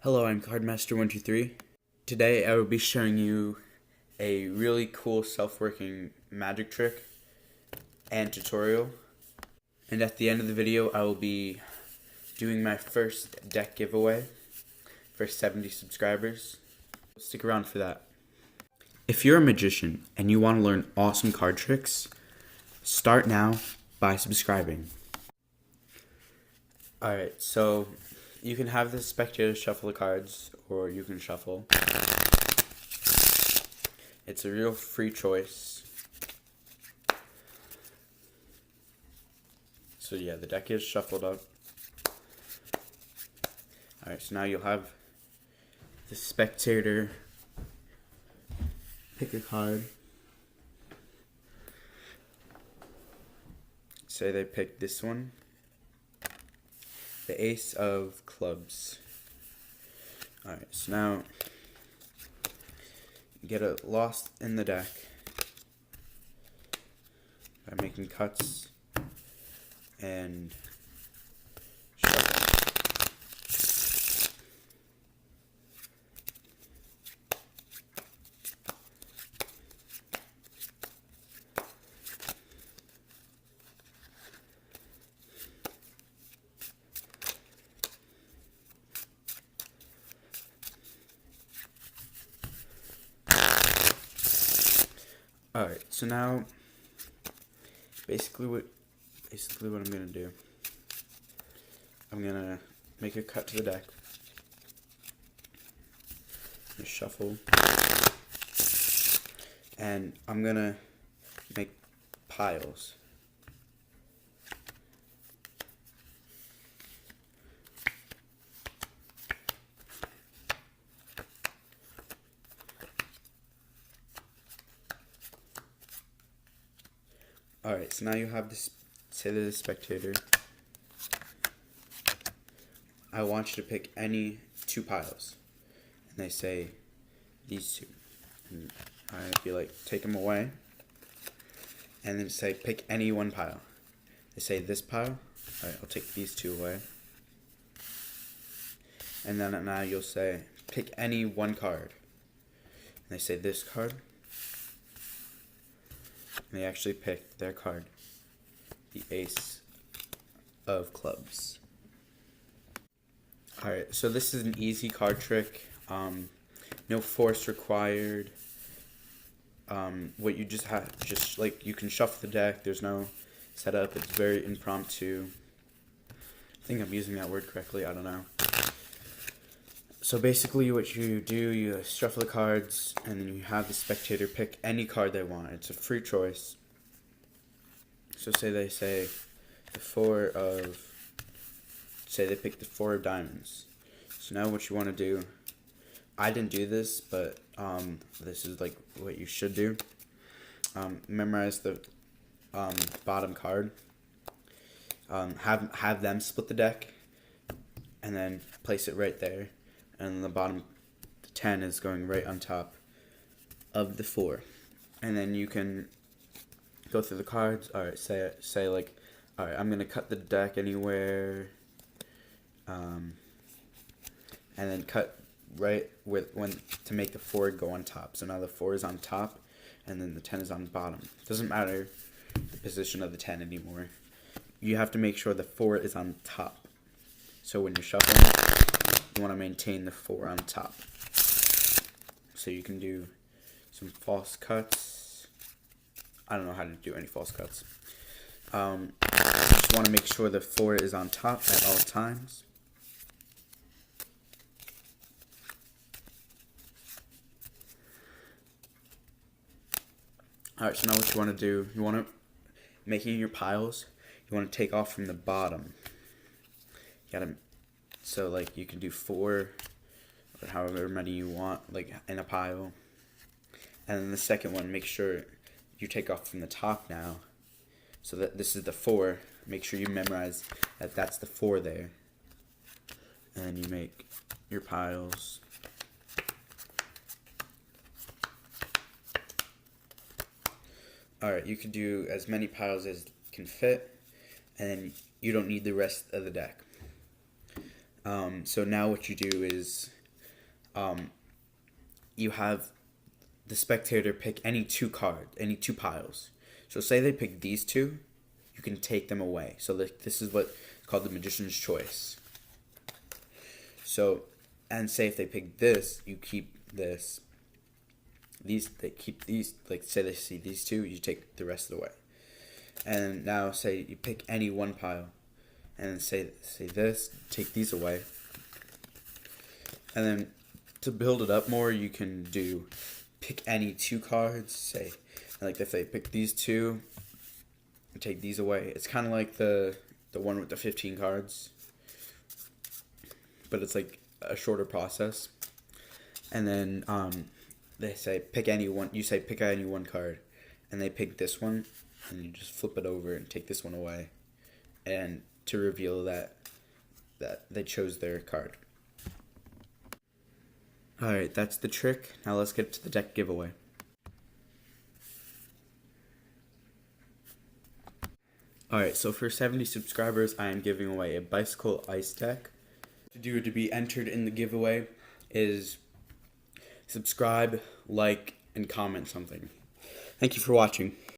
Hello, I'm Master123. Today I will be showing you a really cool self-working magic trick and tutorial. And at the end of the video I will be doing my first deck giveaway for 70 subscribers. Stick around for that. If you're a magician and you want to learn awesome card tricks, start now by subscribing. Alright, so you can have the spectator shuffle the cards, or you can shuffle. It's a real free choice. So yeah, the deck is shuffled up. Alright, so now you'll have the spectator pick a card. Say they pick this one. The Ace of Clubs. Alright, so now you get it lost in the deck by making cuts and shuffle. Alright, so now basically what I'm gonna do, I'm gonna make a cut to the deck, shuffle, and I'm gonna make piles. Alright, so now you have this, say to the spectator, I want you to pick any two piles. And they say, these two. And I'd be like, take them away. And then say, pick any one pile. They say, this pile. Alright, I'll take these two away. And then now you'll say, pick any one card. And they say, this card. And they actually picked their card, the Ace of Clubs. Alright, so this is an easy card trick. No force required. What you just have, like, you can shuffle the deck. There's no setup. It's very impromptu. I think I'm using that word correctly. I don't know. So basically what you do, you shuffle the cards, and then you have the spectator pick any card they want. It's a free choice. So say they say the say they pick the 4 of diamonds. So now what you want to do, I didn't do this, but this is like what you should do. Memorize the bottom card. Have them split the deck, and then place it right there. And the bottom 10 is going right on top of the 4. And then you can go through the cards. Alright, say like, alright, I'm going to cut the deck anywhere. And then cut right to make the 4 go on top. So now the 4 is on top, and then the 10 is on the bottom. Doesn't matter the position of the 10 anymore. You have to make sure the 4 is on top. So when you're shuffling, you want to maintain the 4 on top. So you can do some false cuts. I don't know how to do any false cuts. Just want to make sure the 4 is on top at all times. Alright, so now what you want to do, making your piles, you want to take off from the bottom. You gotta, so like you can do 4, or however many you want, like in a pile. And then the second one, make sure you take off from the top now. So that this is the 4. Make sure you memorize that that's the 4 there. And then you make your piles. Alright, you can do as many piles as can fit, and then you don't need the rest of the deck. So now what you do is you have the spectator pick any two piles. So say they pick these two, you can take them away. So this is what's called the magician's choice. So, and say if they pick this, you keep this. They keep these, like say they see these two, you take the rest of the way. And now say you pick any one pile, and say this, take these away. And then to build it up more, you can do pick any two cards. Say, like if they pick these two, and take these away. It's kind of like the one with the 15 cards, but it's like a shorter process. And then they say pick any one. You say pick any one card, and they pick this one, and you just flip it over and take this one away, and to reveal that they chose their card. Alright, that's the trick. Now let's get to the deck giveaway. Alright, so for 70 subscribers, I am giving away a bicycle ice deck. To be entered in the giveaway is subscribe, like, and comment something. Thank you for watching.